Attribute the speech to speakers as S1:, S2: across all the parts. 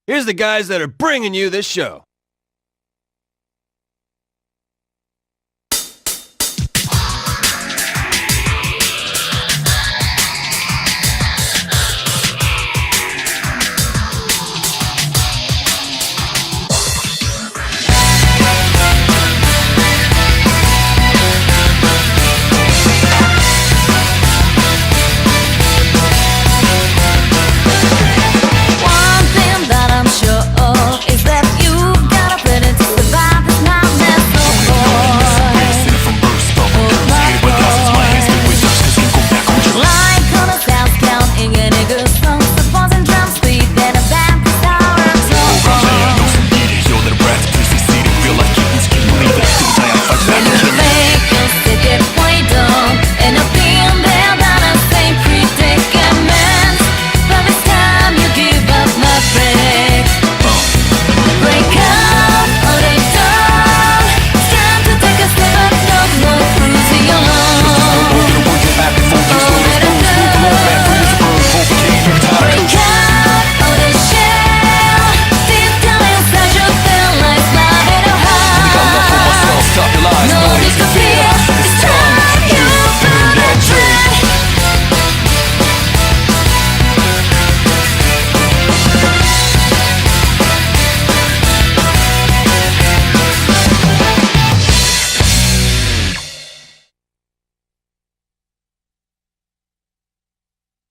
S1: Here's the guys that are bringing you this show.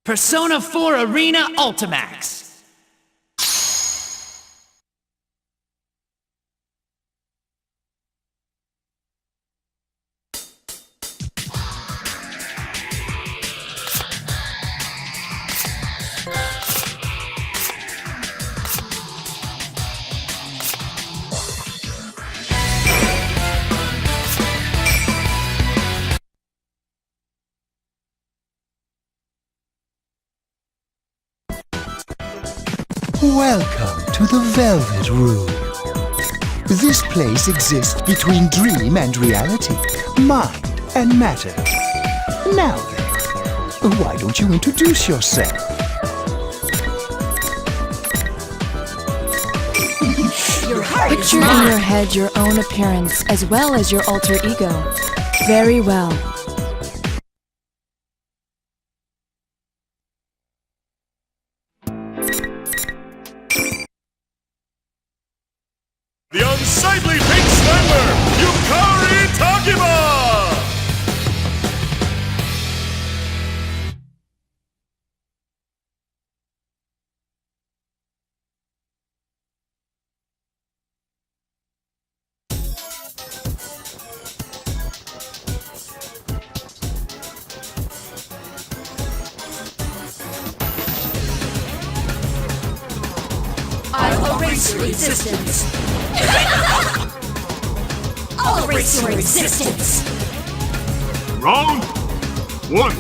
S2: Persona 4 Arena Ultimax.
S3: Welcome to the Velvet Room. This place exists between dream and reality, mind and matter. Now then, why don't you introduce yourself?
S4: Picture in your head your own appearance as well as your alter ego. Very well.
S5: The unsightly pink slammer, Yukari Takiba!
S6: I'll erase your existence. I'll erase your existence.
S5: Round 1.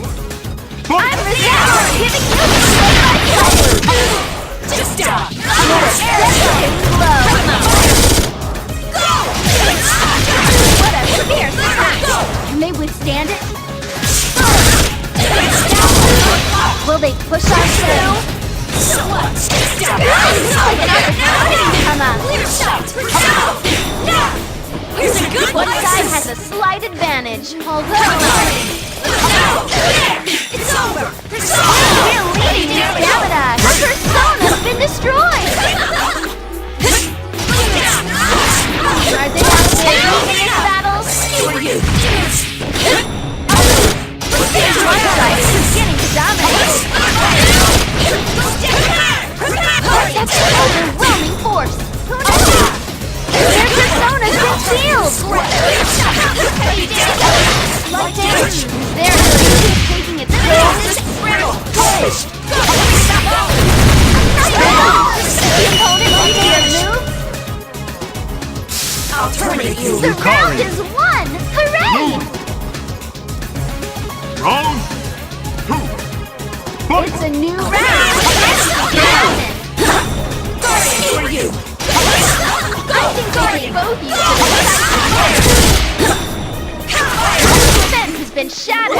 S5: Fight!
S6: I'm resistant! Giving you the just die! Can they withstand it? Will they push us through? So what? Come on. Clear shot! Here's a good one. One side has a slight advantage, although... It's over! We're leading in stamina! Her persona's been destroyed! Are they not winning these battles? Screw you! One side is beginning to dominate! That's an overwhelming force! Who knows? Their persona's been sealed! Slight damage! Their ability is taking its place! The opponent making a move? I'll terminate you! The round is won! Hooray!
S5: Round 2. Fight!
S6: It's a new round! For you! I think I'll both you defense has been shattered!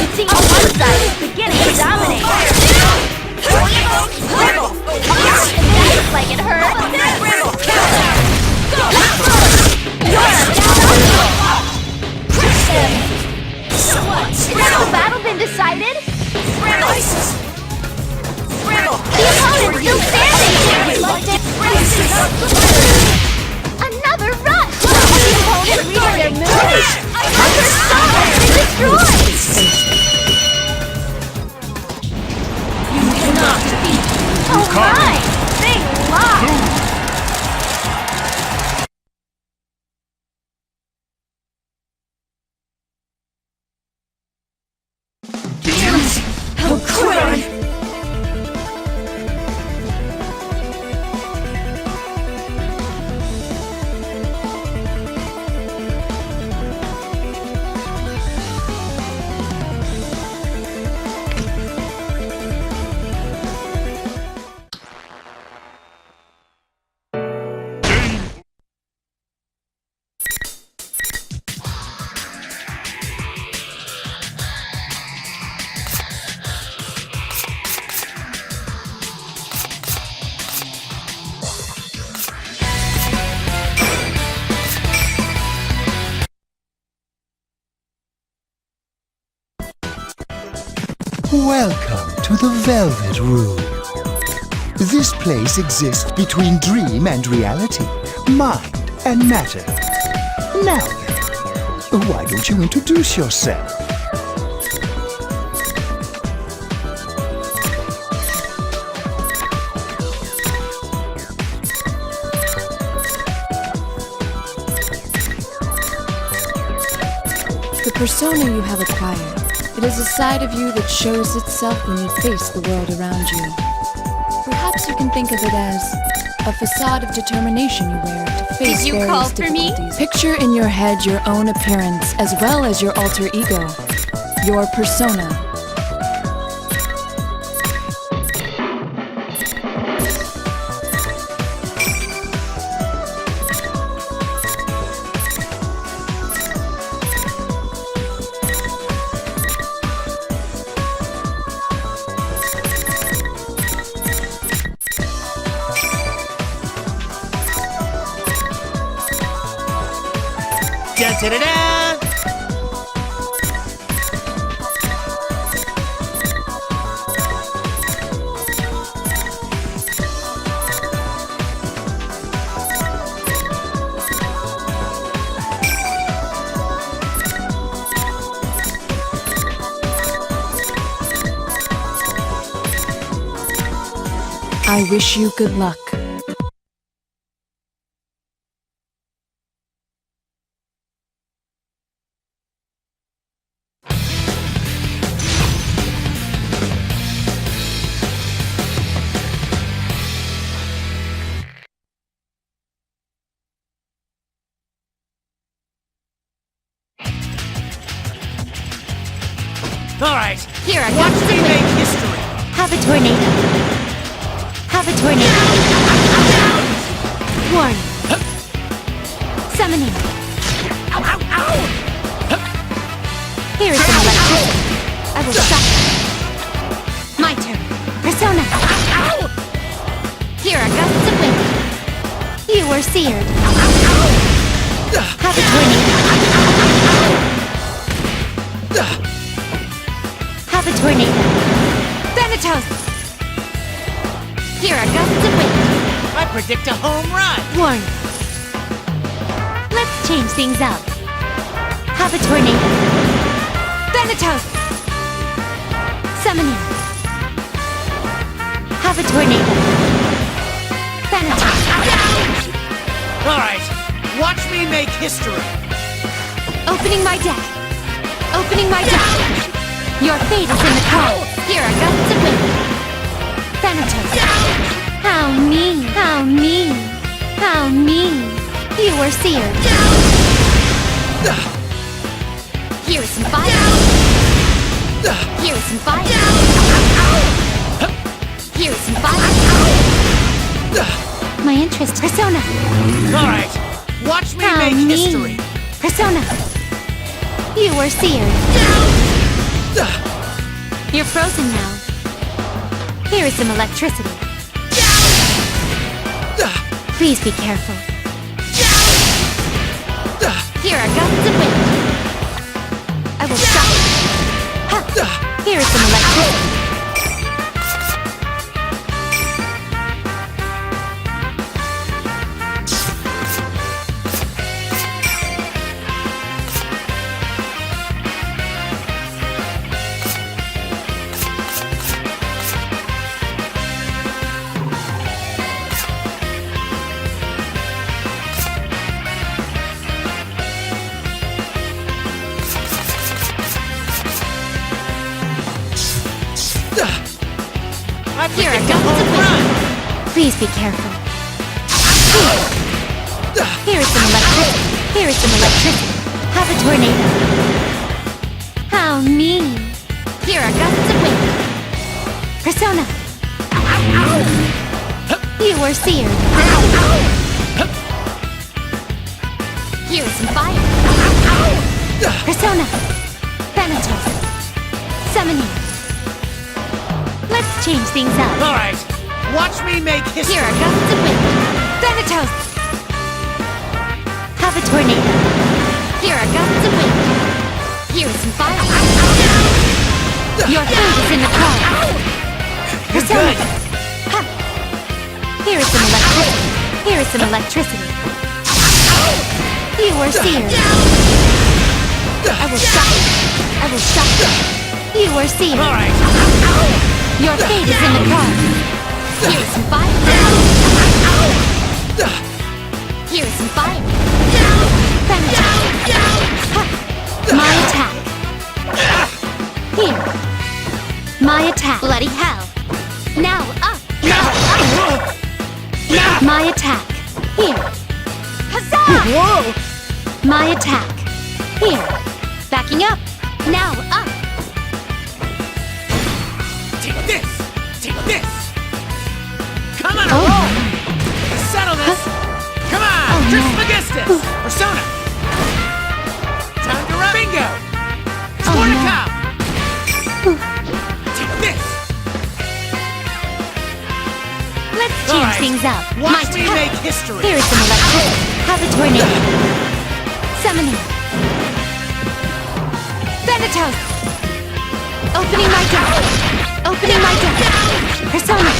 S6: It seems one side is beginning to dominate!
S3: Welcome to the Velvet Room. This place exists between dream and reality, mind and matter. Now then, why don't you introduce yourself?
S4: The persona you have acquired. It is a side of you that shows itself when you face the world around you. Perhaps you can think of it as a facade of determination you wear to face
S6: Did you
S4: various
S6: call for me?
S4: difficulties. Picture in your head your own appearance as well as your alter ego, your persona.
S2: Da-da-da-da!
S4: I wish you good luck.
S2: All right,
S6: Here, I
S2: watch
S6: got
S2: me
S6: some.
S2: make history.
S6: Have a tornado. Have a tornado. Warning. Summoning.
S2: Ow, ow, ow!
S6: Here is some electricity. I will shock you. My turn. Persona. Here are gusts of wind. You were seared. Have a tornado. Have a tornado. Thanatos. Here are gusts of wind.
S2: I predict a home run.
S6: Warning. Let's change things up. Have a tornado. Thanatos. Summoning. Have a tornado. Thanatos.
S2: All right, watch me make history.
S6: Opening my deck. Opening my deck. Your fate is in the cards. Here are gusts of wind. Thanatos. How mean. How mean. How mean. You were seared. Here is some fire. Here is some fire. Here is some fire. My interest. Persona.
S2: All right, watch me
S6: How
S2: make
S6: mean.
S2: history.
S6: Persona. You were seared. You're frozen now. Here is some electricity. Please be careful. Here are gusts of wind. I will stop you. Ha! Here is some electricity.
S2: I
S6: Here
S2: predict
S6: are
S2: a
S6: gusts of
S2: home
S6: wind.
S2: run.
S6: Please be careful. Here is some electricity. Here is some electricity. Have a tornado. How mean. Here are gusts of wind. Persona. You were seared. Here is some fire. Persona. Thanatos. Summoning. Let's change things up.
S2: All right, watch me make history.
S6: Here are gusts of wind. Thanatos. Have a tornado. Here are gusts of wind. Here is some fire. Your fate is in the cards.
S2: You're good.
S6: Here is some electricity. Here is some electricity. You were seared. I will shock you. I will shock you. You were seared.
S2: All right.
S6: Your fate is in the cards. Here is some fire. Here is some fire. My attack. Here. My attack. Bloody hell. Now up. Now up. Now my attack. Here. Huzzah!
S2: Whoa!
S6: My attack. Here. Backing up. Now up.
S2: Take this. Take this. Come on,
S6: Oh.
S2: roll. Settle this. Come on,
S6: Oh, no.
S2: Trismegistus. Persona. Time to run. Bingo. It's
S6: Oh,
S2: more to
S6: no.
S2: come. Take this.
S6: Let's
S2: All
S6: change
S2: right.
S6: things up.
S2: Watch
S6: My
S2: me
S6: attack.
S2: make history.
S6: Here is some electricity. Have a tornado. Summoning. Thanatos. Opening my deck. Opening my deck. Persona.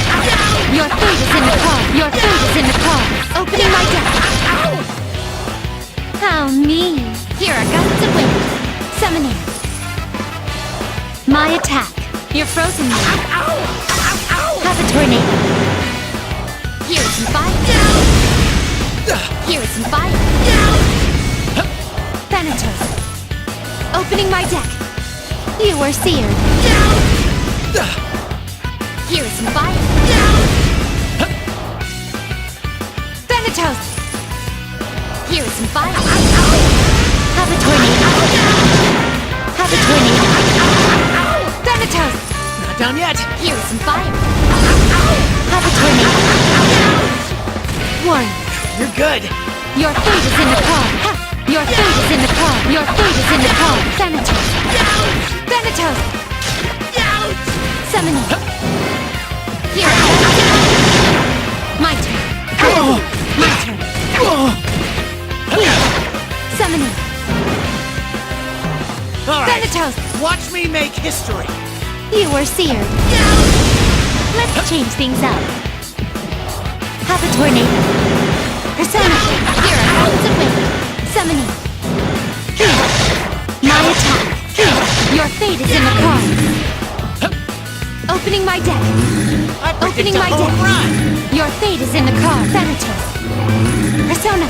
S6: Your fate is in the card. Your fate is in the card. Opening my deck. How mean. Here are gusts of wind. Summoning. My attack. You're frozen now. Have a tornado. Here is some fire. Here is some fire. Thanatos. Opening my deck. You were seared. Here is some fire. Thanatos. Here is some fire. Have a tornado. Have a tornado. Thanatos.
S2: Not done yet.
S6: Here is some fire. Have a tornado. Warning.
S2: You're good.
S6: Your fate is in the card. Your fate is in the card. Your fate is in the card. Thanatos. Thanatos. Summoning. Here. My turn. My turn. Here. Summoning.
S2: All right.
S6: Thanatos.
S2: Watch me make history.
S6: You were seared. Let's change things up. Have a tornado. Persona. Here are gusts of wind. Summoning. Here. My attack. Here. Your fate is in the cards. Opening my deck.
S2: I predict
S6: Opening
S2: a
S6: my
S2: home
S6: deck.
S2: run.
S6: Your fate is in the card. Thanatos. Persona.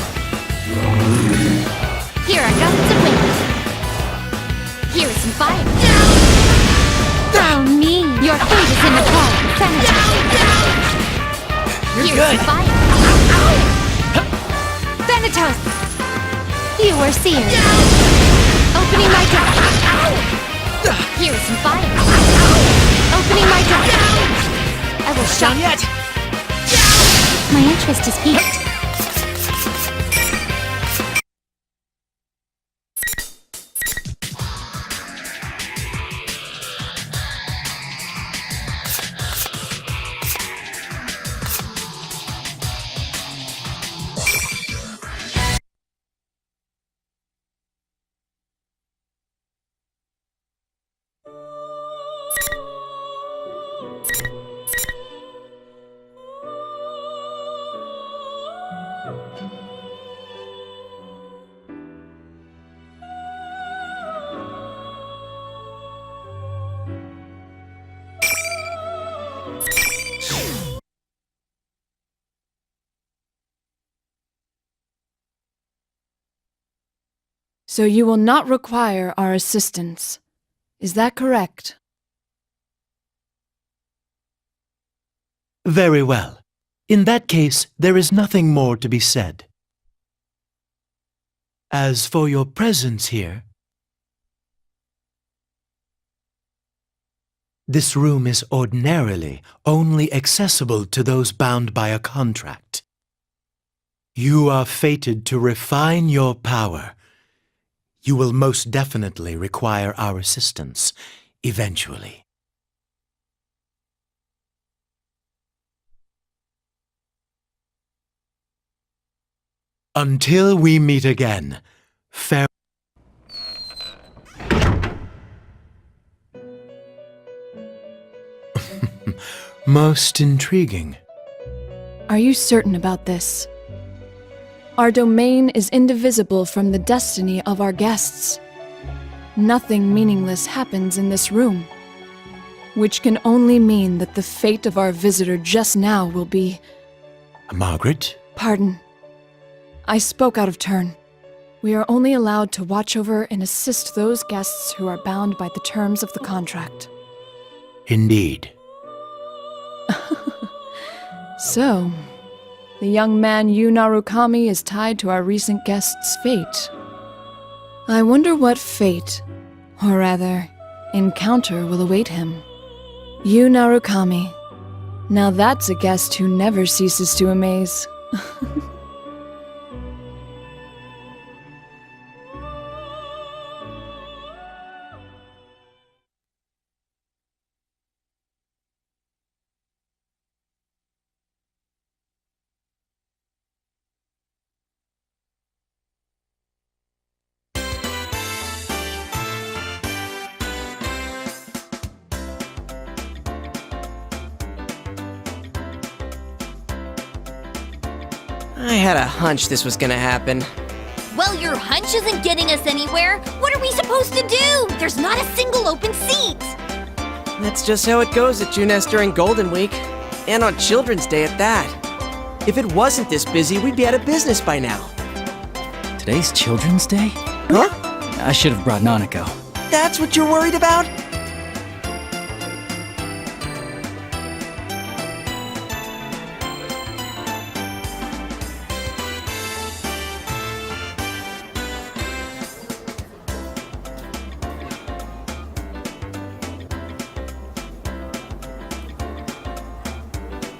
S6: Here are gusts of wind. Here is some fire. Oh, me. Your fate is in the card. Thanatos.
S2: You're
S6: Here is
S2: good.
S6: some fire. Thanatos. You were seared. Opening my deck. Here is some fire. Opening my deck. I will shock
S2: Done yet.
S6: My interest is piqued.
S4: So you will not require our assistance. Is that correct?
S7: Very well. In that case, there is nothing more to be said. As for your presence here, this room is ordinarily only accessible to those bound by a contract. You are fated to refine your power. You will most definitely require our assistance, eventually. Until we meet again, farewell. Most intriguing.
S4: Are you certain about this? Our domain is indivisible from the destiny of our guests. Nothing meaningless happens in this room, which can only mean that the fate of our visitor just now will be...
S7: Margaret?
S4: Pardon. I spoke out of turn. We are only allowed to watch over and assist those guests who are bound by the terms of the contract.
S7: Indeed.
S4: So, the young man Yu Narukami is tied to our recent guest's fate. I wonder what fate, or rather, encounter will await him. Yu Narukami. Now that's a guest who never ceases to amaze.
S2: I had a hunch this was gonna happen.
S6: Well, your hunch isn't getting us anywhere. What are we supposed to do? There's not a single open seat.
S2: That's just how it goes at Junes during Golden Week. And on Children's Day at that. If it wasn't this busy, we'd be out of business by now.
S8: Today's Children's Day?
S2: Huh?
S8: I should have brought Nanako.
S2: That's what you're worried about?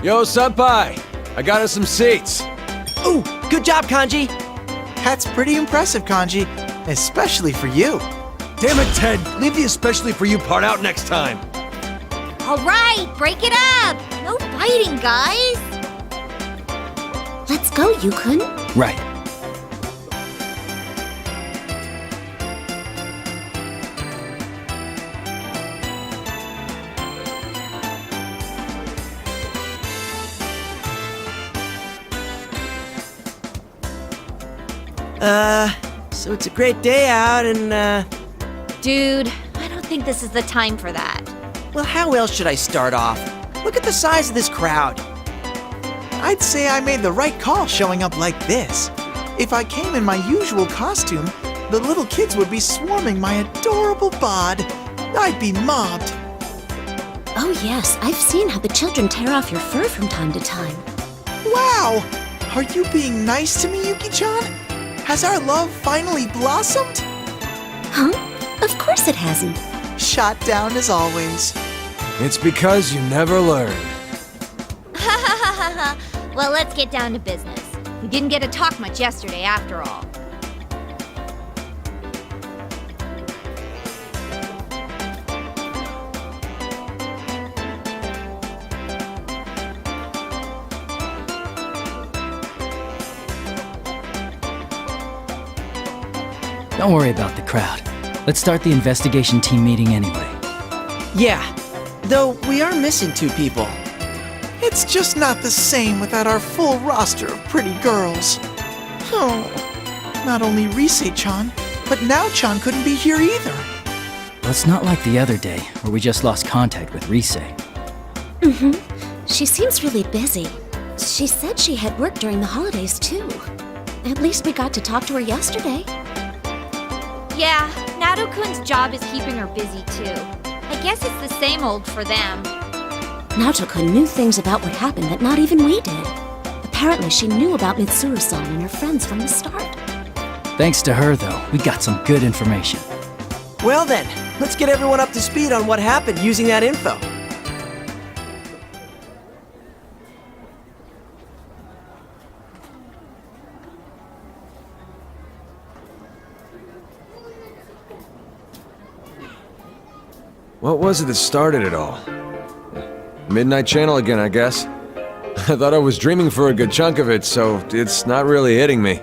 S1: Yo, Senpai! I got us some seats.
S2: Ooh, good job, Kanji.
S9: That's pretty impressive, Kanji. Especially for you.
S1: Damn it, Ted! Leave the especially for you part out next time.
S6: All right, break it up. No fighting, guys. Let's go, Yukun.
S8: Right.
S2: So it's a great day out and,
S6: Dude, I don't think this is the time for that.
S2: well, how else should I start off? Look at the size of this crowd.
S9: I'd say I made the right call showing up like this. If I came in my usual costume, the little kids would be swarming my adorable bod. I'd be mobbed.
S6: Oh yes, I've seen how the children tear off your fur from time to time.
S9: Wow! Are you being nice to me, Yuki-chan? Has our love finally blossomed?
S6: Huh? Of course it hasn't.
S9: Shot down as always.
S1: It's because you never learn.
S6: Well, let's get down to business. We didn't get to talk much yesterday after all.
S8: Don't worry about the crowd. Let's start the investigation team meeting anyway.
S2: Yeah, though we are missing 2 people.
S9: It's just not the same without our full roster of pretty girls. Oh, not only Rise-chan, but Nao-chan couldn't be here either.
S8: Well, it's not like the other day, where we just lost contact with Rise.
S6: She seems really busy. She said she had work during the holidays, too. At least we got to talk to her yesterday. Yeah, Nato-kun's job is keeping her busy, too. I guess it's the same old for them. Nato-kun knew things about what happened that not even we did. Apparently, she knew about Mitsuru-san and her friends from the start.
S8: Thanks to her, though, we got some good information.
S2: Well then, let's get everyone up to speed on what happened using that info.
S1: What was it that started it all? Midnight Channel again, I guess. I thought I was dreaming for a good chunk of it, so it's not really hitting me.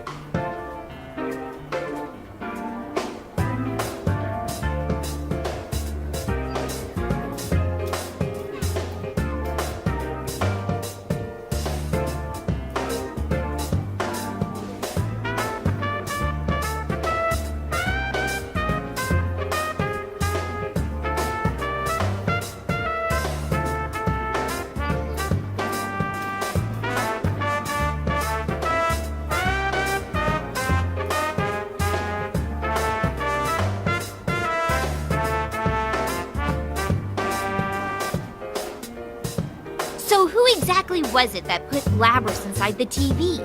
S6: exactly was it that put Labrys inside the TV?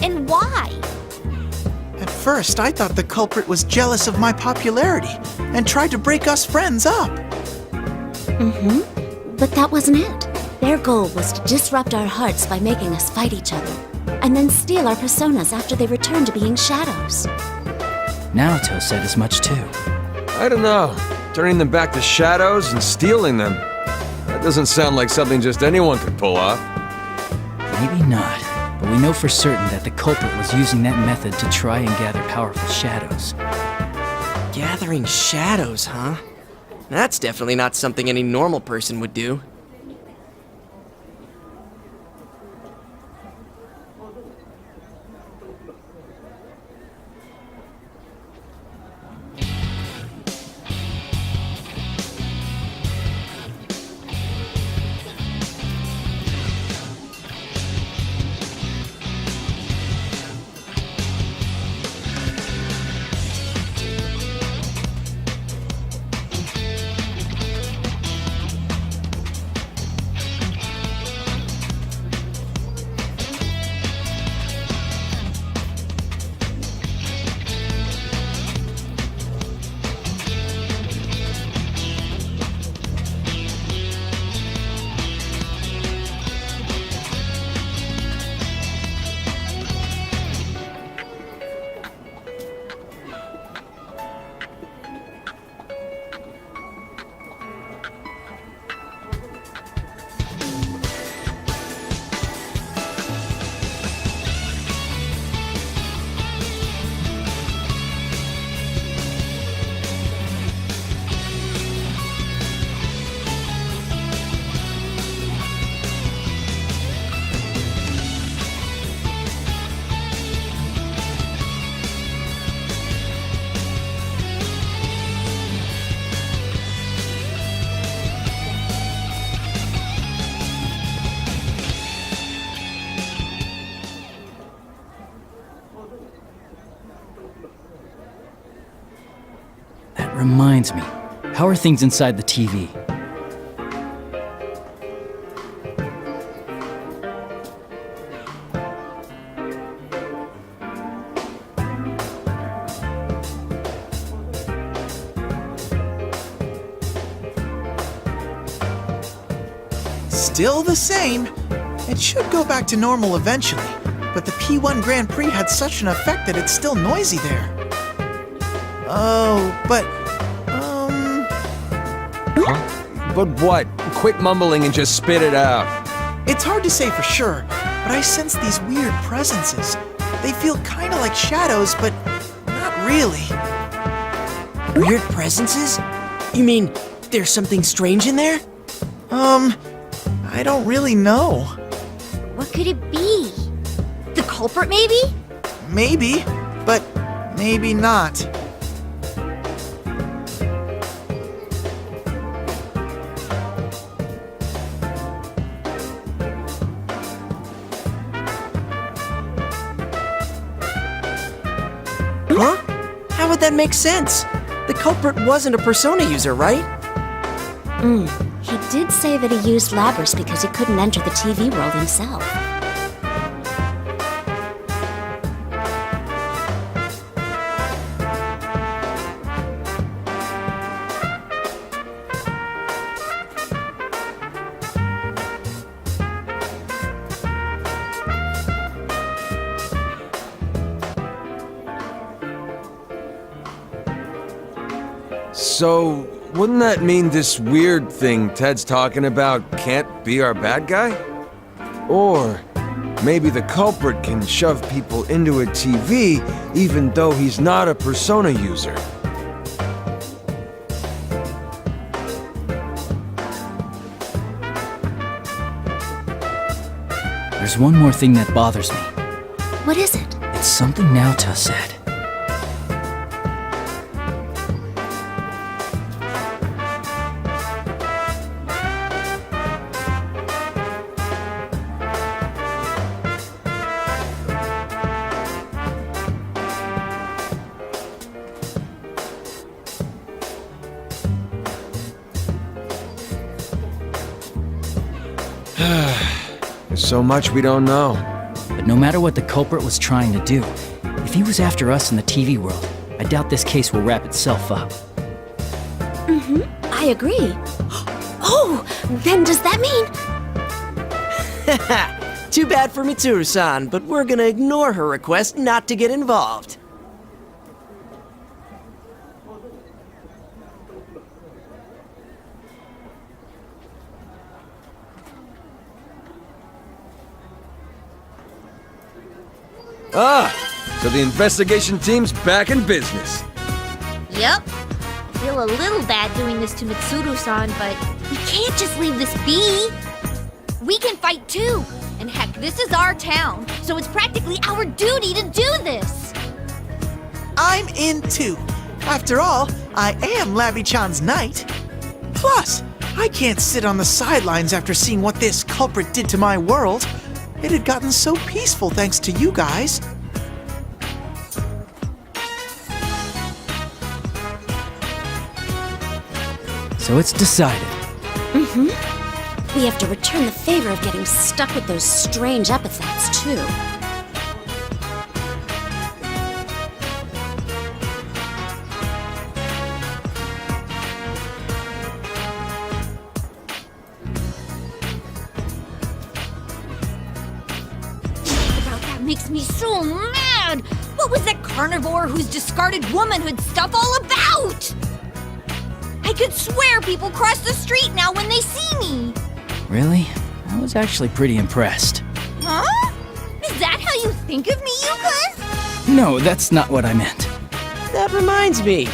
S6: And why?
S9: At first, I thought the culprit was jealous of my popularity and tried to break us friends up.
S10: But that wasn't it. Their goal was to disrupt our hearts by making us fight each other, and then steal our personas after they returned to being shadows.
S8: Naoto said as much too.
S1: I don't know. Turning them back to shadows and stealing them. That doesn't sound like something just anyone could pull off.
S8: Maybe not, but we know for certain that the culprit was using that method to try and gather powerful shadows.
S2: Gathering shadows, huh? That's definitely not something any normal person would do.
S8: Reminds me, how are things inside the TV?
S9: Still the same. It should go back to normal eventually, but the P1 Grand Prix had such an effect that it's still noisy there. Oh, but
S1: But what? Quit mumbling and just spit it out.
S9: it's hard to say for sure, but I sense these weird presences. They feel kind of like shadows, but not really.
S2: Weird presences? You mean there's something strange in there?
S9: I don't really know.
S6: What could it be? The culprit, maybe?
S9: Maybe, but maybe not.
S2: Huh? How would that make sense? The culprit wasn't a persona user, right?
S10: He did say that he used Labrys because he couldn't enter the TV world himself.
S1: So, wouldn't that mean this weird thing Ted's talking about can't be our bad guy? Or maybe the culprit can shove people into a TV even though he's not a persona user.
S8: There's one more thing that bothers me.
S10: What is it?
S8: It's something Naoto said.
S1: so much we don't know.
S8: But no matter what the culprit was trying to do, if he was after us in the TV world, I doubt this case will wrap itself up.
S10: I agree. Oh, then does that mean...
S2: Too bad for Mitsuru-san, but we're gonna ignore her request not to get involved.
S1: So the investigation team's back in business.
S6: Yep. Feel a little bad doing this to Mitsuru-san, but we can't just leave this be. We can fight too. And heck, this is our town, so it's practically our duty to do this.
S9: I'm in too. After all, I am Labby-chan's knight. Plus, I can't sit on the sidelines after seeing what this culprit did to my world. It had gotten so peaceful thanks to you guys.
S8: So it's decided.
S10: We have to return the favor of getting stuck with those strange epithets, too.
S6: That makes me so mad! What was that carnivore whose discarded womanhood stuff all about? I could swear people cross the street now when they see me!
S8: Really? I was actually pretty impressed.
S6: Huh? Is that how you think of me, Yukon?
S8: No, that's not what I meant.
S2: That reminds me.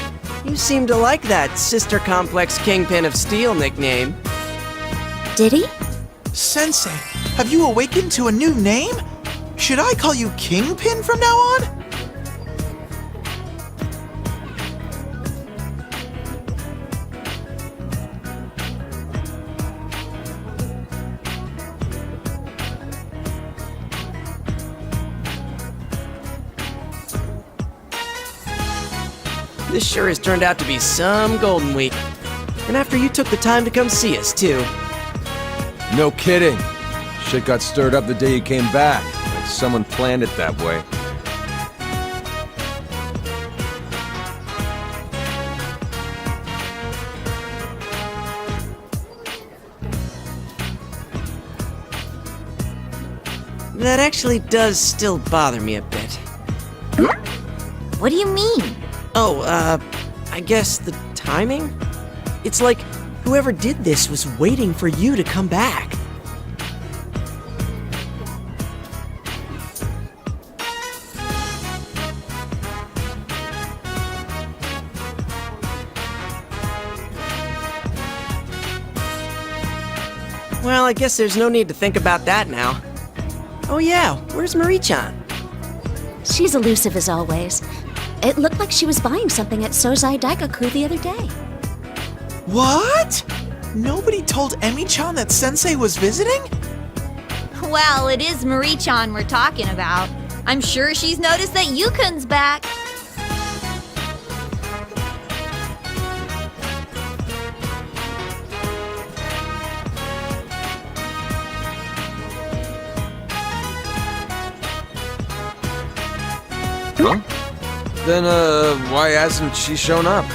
S2: You seem to like that Sister Complex Kingpin of Steel nickname.
S10: Did he?
S9: Sensei, have you awakened to a new name? Should I call you Kingpin from now on?
S2: This sure has turned out to be some Golden Week. And after you took the time to come see us, too.
S1: No kidding. Shit got stirred up the day you came back. Like someone planned it that way.
S2: That actually does still bother me a bit.
S6: What do you mean?
S2: Oh, I guess the timing? It's like whoever did this was waiting for you to come back. Well, I guess there's no need to think about that now. Oh yeah, where's Marie-chan?
S10: She's elusive as always. It looked like she was buying something at Sozai Daikaku the other day.
S9: What? Nobody told Emi-chan that Sensei was visiting?
S6: Well, it is Marie-chan we're talking about. I'm sure she's noticed that Yukun's back.
S1: Huh? Then, why hasn't she shown up?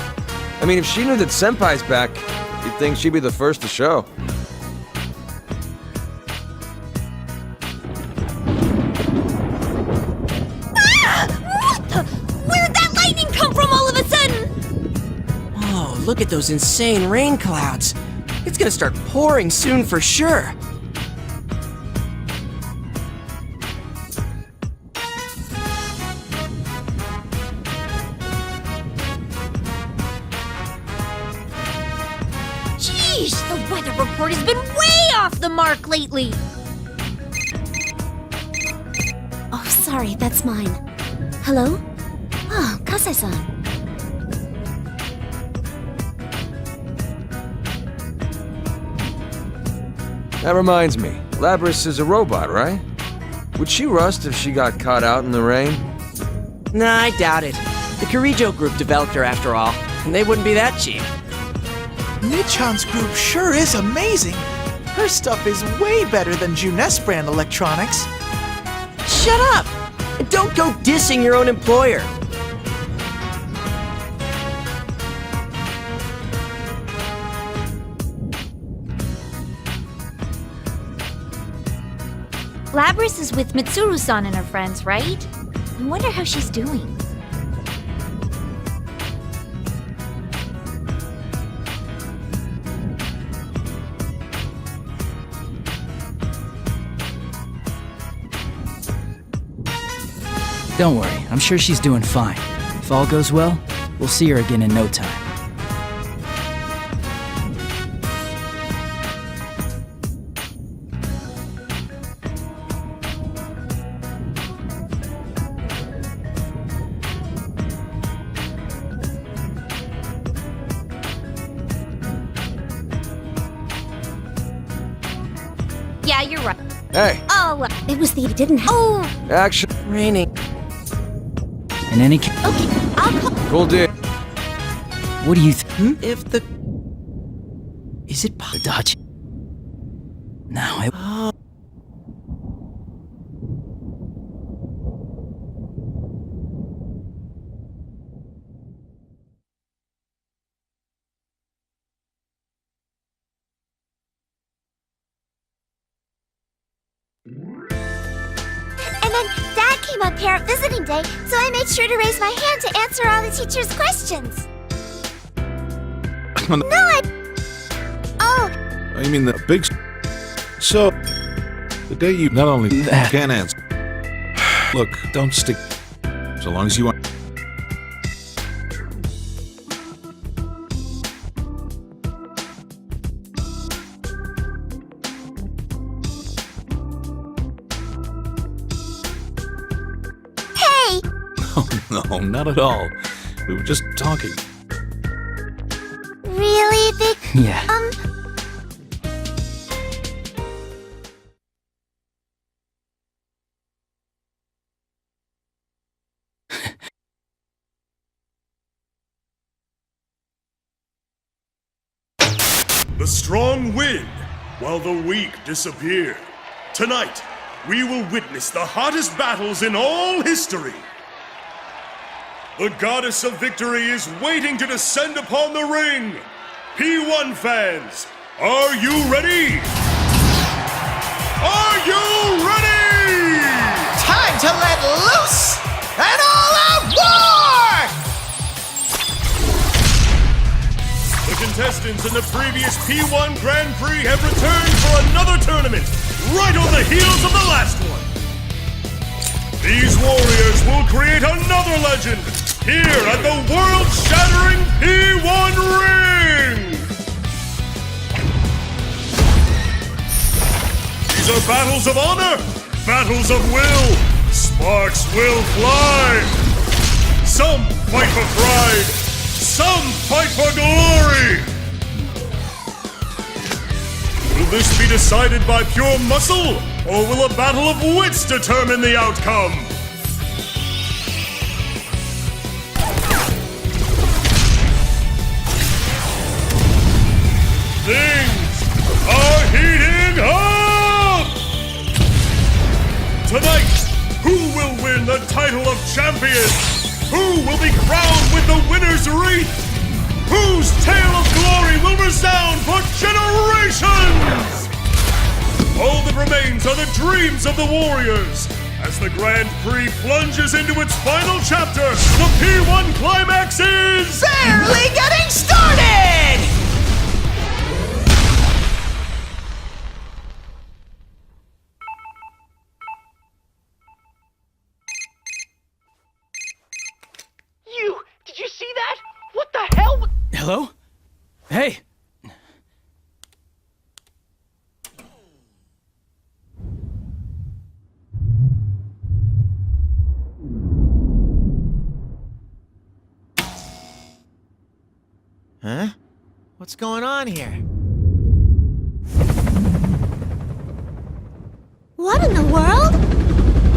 S1: I mean, if she knew that Senpai's back, you'd think she'd be the first to show.
S6: What the? Where'd that lightning come from all of a sudden?
S2: Oh, look at those insane rain clouds. It's gonna start pouring soon for sure.
S6: Sheesh, the weather report has been way off the mark lately.
S10: Oh, sorry, that's mine. Hello? Oh, Kase-san.
S1: That reminds me, Labris is a robot, right? Would she rust if she got caught out in the rain?
S2: Nah, I doubt it. The Kirijo group developed her after all, and they wouldn't be that cheap.
S9: Mid-chan's group sure is amazing. Her stuff is way better than Juness brand electronics.
S2: Shut up! And don't go dissing your own employer.
S6: Labris is with Mitsuru-san and her friends, right? I wonder how she's doing.
S8: Don't worry, I'm sure she's doing fine. If all goes well, we'll see her again in no time.
S6: Yeah, you're right.
S1: Hey,
S6: Oh,
S10: It was the didn't have.
S6: oh,
S1: action.
S2: Raining.
S8: In any case,
S10: Okay, I'll call.
S1: Cool deal.
S8: what do you think?
S2: If the... Is it possible?
S8: Dodge. Now, it...
S6: and then Dad came on parent visiting day, so I made sure to raise my hand to answer all the teacher's questions. No, I... Oh,
S5: I mean the big... So, the day you not only can answer... Look, don't stick... So long as you want...
S6: hey!
S5: No, not at all. We were just talking.
S6: Really big...
S8: Yeah.
S5: The strong win, while the weak disappear. Tonight, we will witness the hottest battles in all history. The goddess of victory is waiting to descend upon the ring. P1 fans, are you ready? Are you ready?
S9: Time to let loose! An all-out war!
S5: The contestants in the previous P1 Grand Prix have returned for another tournament, right on the heels of the last one. These warriors will create another legend here at the world-shattering P1 ring! These are battles of honor, battles of will. Sparks will fly. Some fight for pride, some fight for glory. Will this be decided by pure muscle, or will a battle of wits determine the outcome? Things are heating up! Tonight, who will win the title of champion? Who will be crowned with the winner's wreath? Whose tale of glory will resound for generations? All that remains are the dreams of the warriors. As the Grand Prix plunges into its final chapter, the P1 climax is...
S9: Barely getting started!
S2: Did you see that? What the hell?
S8: Hello? Hey!
S9: Huh? What's going on here?
S6: What in the world?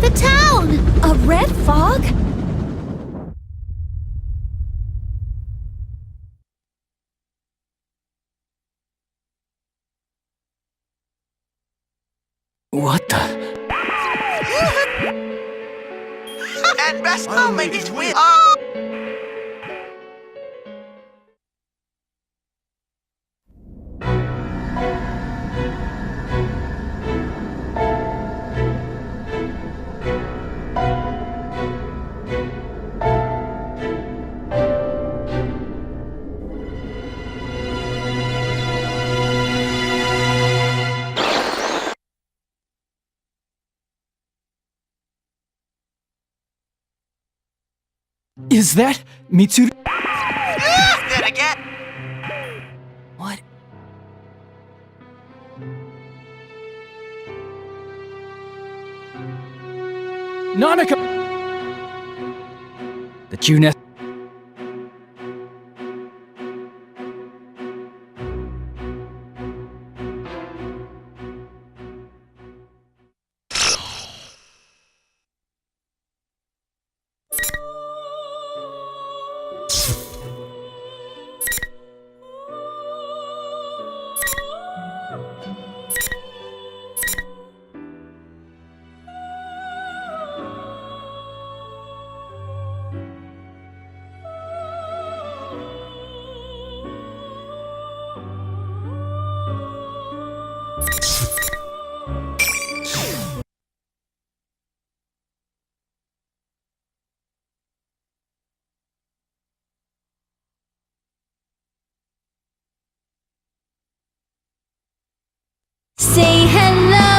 S6: The town! A red fog?
S8: What the?
S9: And best
S5: I'll
S9: make
S5: make
S9: it
S5: it
S9: win.
S8: Is that Mitsuru?
S9: Then again.
S8: What? Nanaka! The Junes.
S6: Say hello.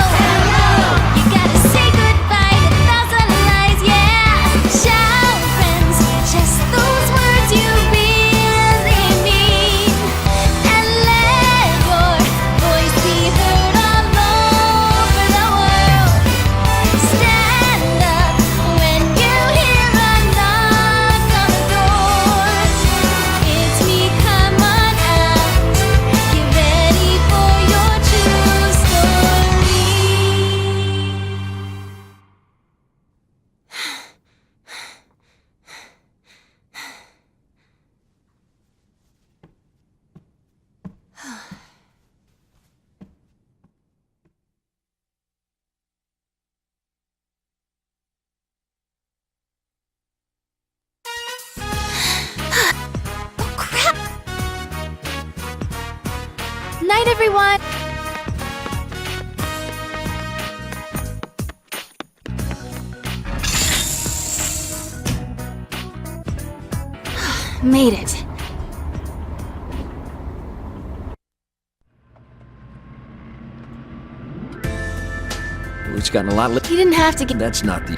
S6: You gotta say goodbye to 1,000 lies, yeah. Shout friends, just those words you really mean. And let your voice be heard all over the world. Stand up when you hear a knock on the door. It's me, come on out. Get ready for your true story. Oh crap! Night, everyone! Made it.
S11: It's gotten a lot less.
S6: You didn't have to get.
S11: That's not the.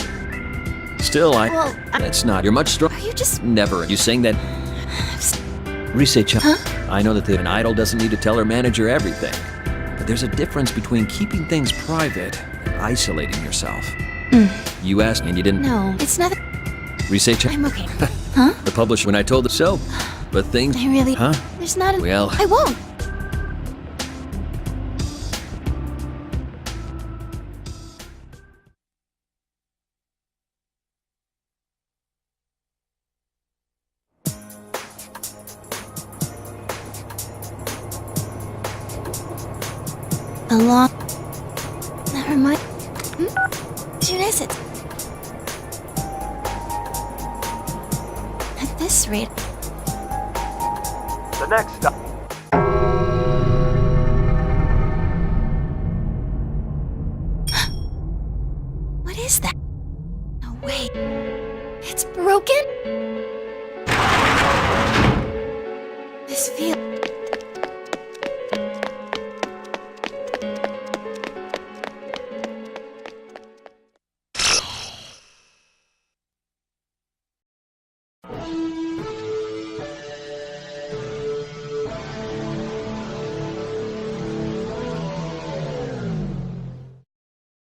S11: Still,
S6: Well,
S11: That's not. You're much stronger.
S6: Are you just.
S11: Never. You saying that. Research. I know that an idol doesn't need to tell her manager everything. But there's a difference between keeping things private and isolating yourself. You asked and you didn't.
S6: No, it's nothing.
S11: Research.
S6: I'm okay.
S11: The publisher when I told the so. But things.
S6: I really.
S11: Huh?
S6: There's not a.
S11: Well.
S6: I won't. Along. That reminds. Should I sit? At this rate.
S1: The next stop.
S6: What is that? No way. It's broken? This feels.